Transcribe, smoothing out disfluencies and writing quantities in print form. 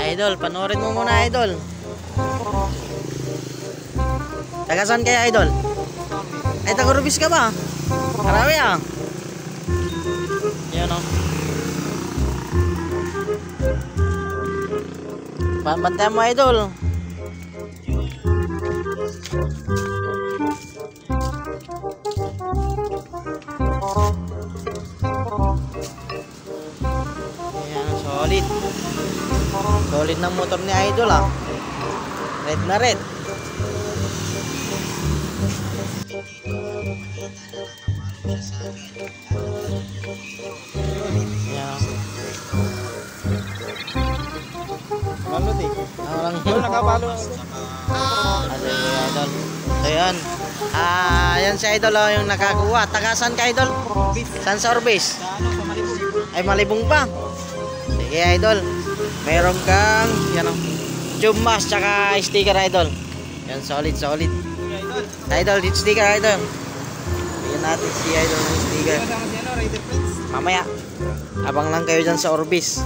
Idol, panoorin mo muna idol. Taga saan kaya idol? Ay, taga Rubis ka ba? Karawi ah. Yan o. Bantayan mo idol. Ayan, solid. Solid ng motor ni idol ah. Red na red. Ayan. Balot eh. Walang Pero nakapalo. Idol, idol. So yun. Yan si idol oh, yung nakakuha. Taga saan ka idol? San sa Orbis? Sa ano, sa Malibog. Ay, Malibong pa. Sige idol. Meron kang yan o. Tube mask tsaka sticker idol. Yan, solid, solid. Idol, sticker idol. Bigyan natin si idol ng sticker. Kasama si ano, Raider Prince. Mamaya. Abang lang kayo dyan sa Orbis.